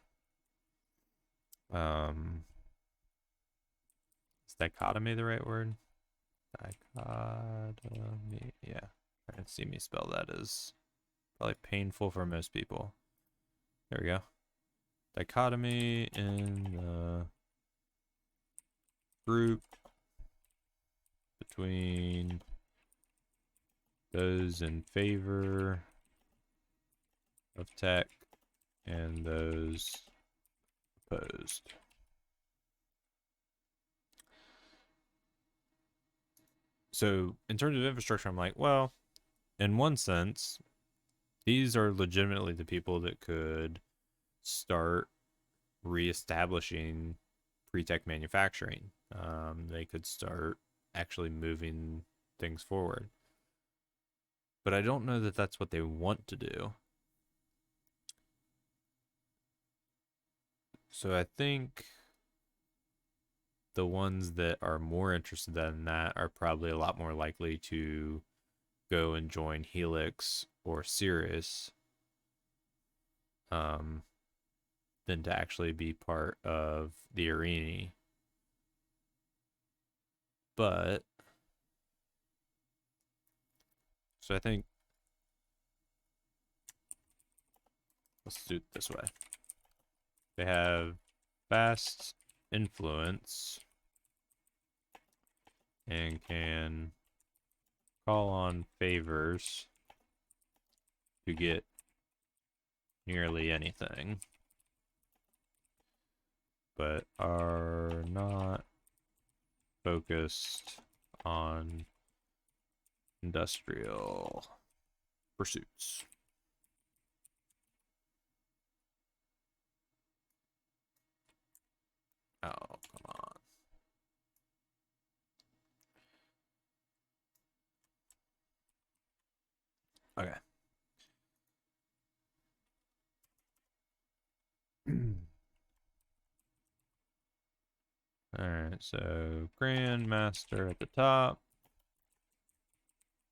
is dichotomy the right word? Dichotomy. Yeah. Trying to see me spell that is probably painful for most people. There we go. Dichotomy in the group between those in favor of tech and those opposed. So in terms of infrastructure, I'm like, well, in one sense, these are legitimately the people that could start reestablishing pre-tech manufacturing. They could start actually moving things forward. But I don't know that that's what they want to do. So I think the ones that are more interested in that are probably a lot more likely to go and join Helix or Cirrus than to actually be part of the arena. But so I think let's do it this way. They have fast influence and can call on favors to get nearly anything, but are not focused on industrial pursuits. Oh, come on. Okay. All right, so Grandmaster at the top.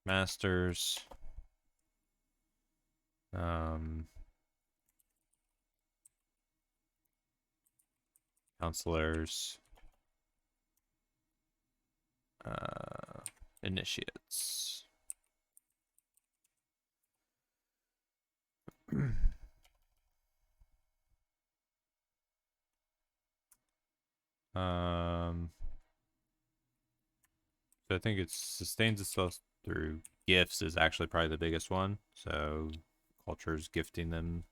Masters. Counselors. Initiates. So I think it sustains itself through gifts is actually probably the biggest one. So culture's gifting them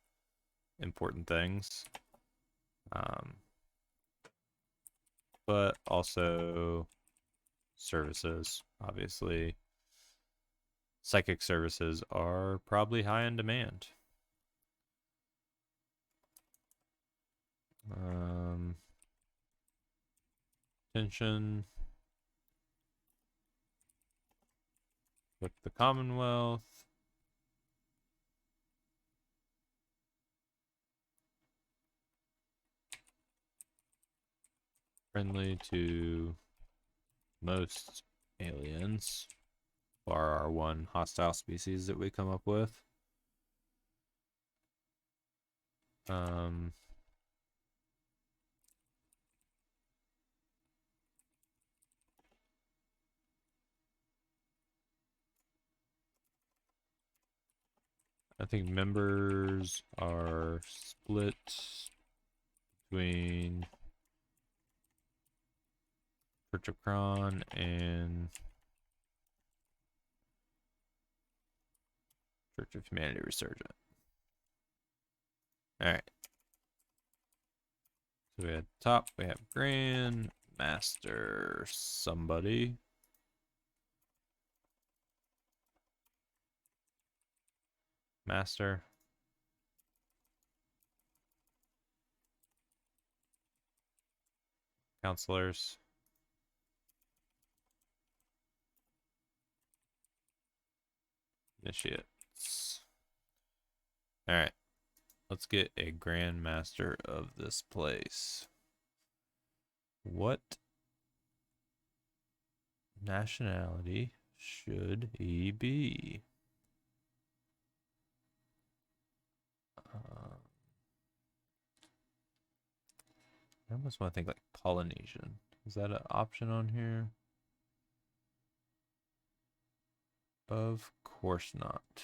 important things. But also services, obviously. Psychic services are probably high in demand. Tension with the Commonwealth. Friendly to most aliens, bar our one hostile species that we come up with. I think members are split between Church of Cron and Church of Humanity Resurgent. Alright. So we had top, we have Grand Master somebody. Master. Counselors. Initiates. Alright. Let's get a Grand Master of this place. What nationality should he be? I almost want to think like Polynesian. Is that an option on here? Of course not.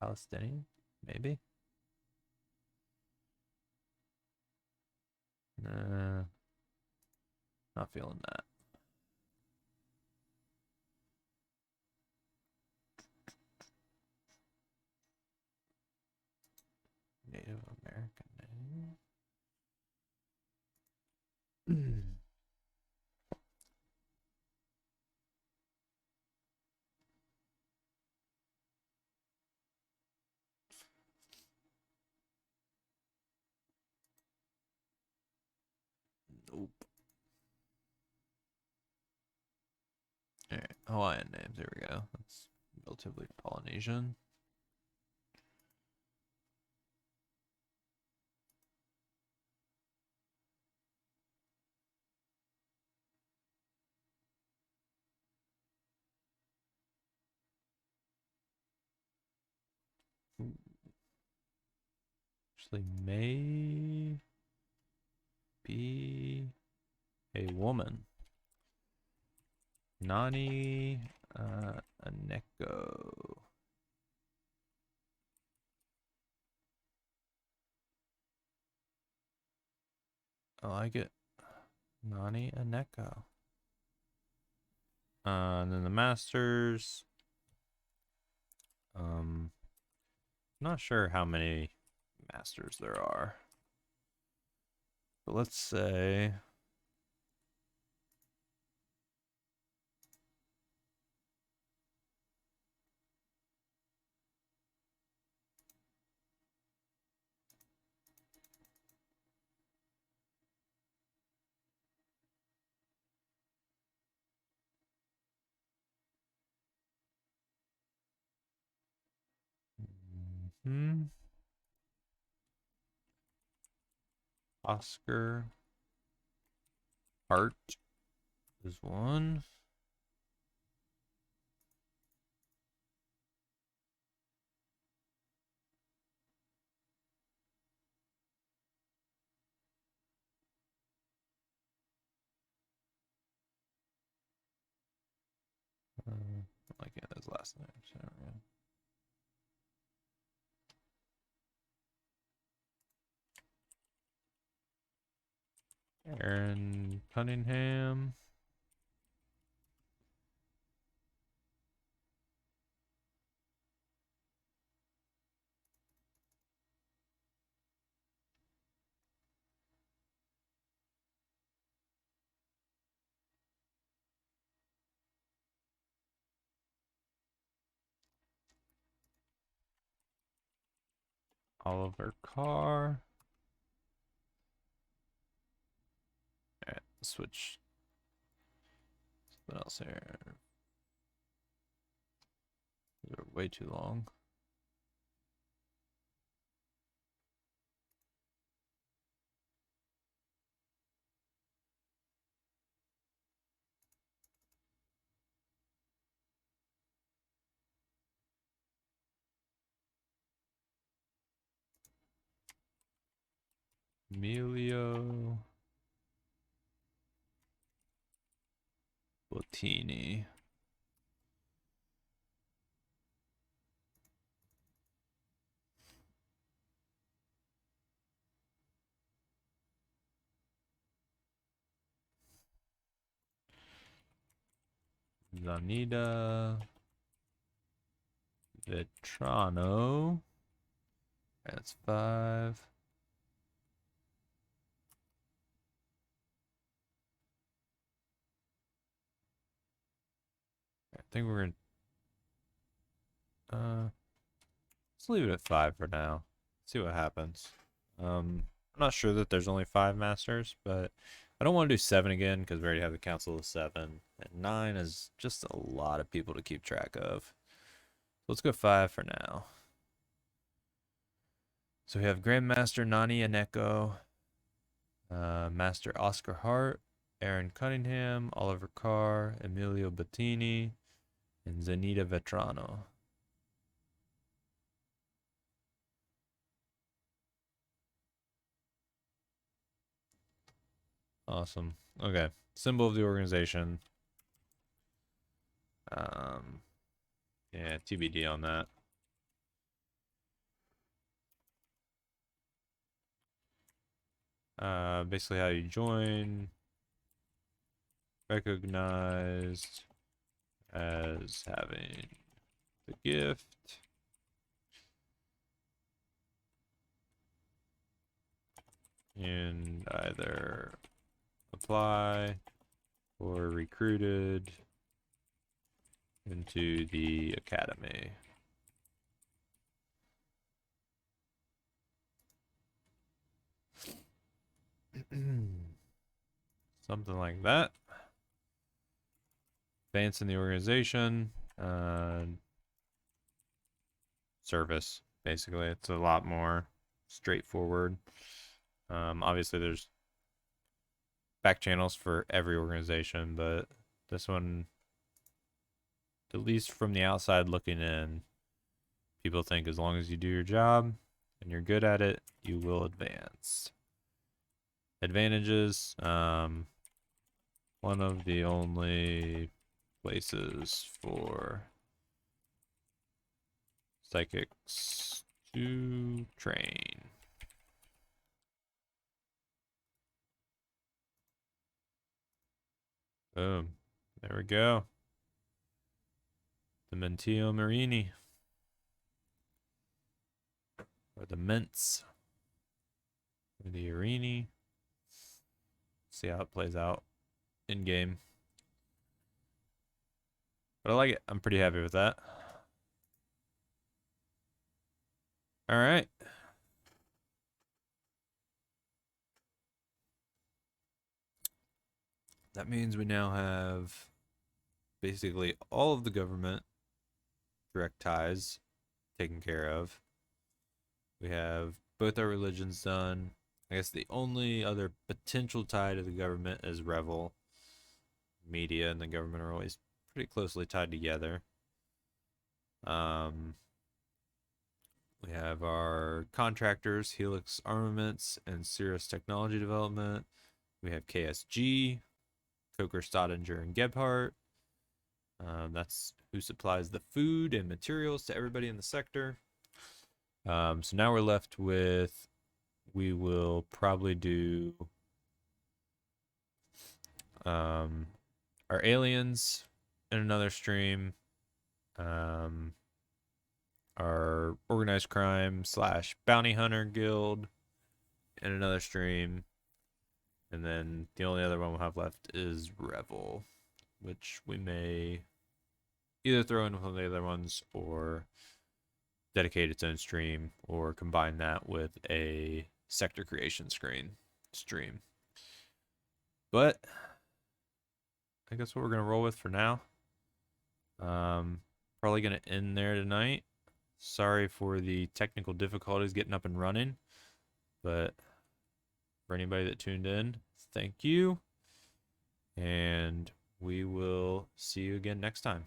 Palestinian? Maybe? Nah. Not feeling that. Native American name. Nope. Alright, Hawaiian names, there we go. That's relatively Polynesian. Actually may be a woman. Nani Aneko. I like it. Nani Aneko. And then the masters. Not sure how many masters there are. But let's say Oscar Hart is one. I can't his last name. So, yeah. Aaron Cunningham. Oliver Carr. Alright, switch. What else here? They're way too long. Emilio Bottini. Zanida Vetrano. That's 5. I think we're gonna let's leave it at 5 for now. See what happens. I'm not sure that there's only 5 masters, but I don't want to do 7 again because we already have the council of 7. And 9 is just a lot of people to keep track of. So let's go 5 for now. So we have Grandmaster Nani Aneko, Master Oscar Hart, Aaron Cunningham, Oliver Carr, Emilio Bettini, and Zanita Vetrano. Awesome. Okay. Symbol of the organization. Yeah, TBD on that. Basically how you join. Recognized as having the gift. And either apply or recruited into the academy. Something like that. Advance in the organization. Service, basically. It's a lot more straightforward. Obviously, there's back channels for every organization, but this one, at least from the outside looking in, people think as long as you do your job and you're good at it, you will advance. Advantages, one of the only places for psychics to train. Boom. There we go. The Montia Marini. Or the Mints. Or the Arini. See how it plays out in game. But I like it. I'm pretty happy with that. Alright. That means we now have basically all of the government direct ties taken care of. We have both our religions done. I guess the only other potential tie to the government is Revel. Media and the government are always pretty closely tied together. We have our contractors, Helix Armaments and Cirrus Technology Development. We have KSG, Coker, Stodinger, and Gebhardt. That's who supplies the food and materials to everybody in the sector. So now we're left with, we will probably do our aliens in another stream. Our organized crime / bounty hunter guild in another stream. And then the only other one we'll have left is Revel, which we may either throw in with one of the other ones or dedicate its own stream or combine that with a sector creation stream. But I guess what we're going to roll with for now. Probably going to end there tonight. Sorry for the technical difficulties getting up and running, but for anybody that tuned in, thank you, and we will see you again next time.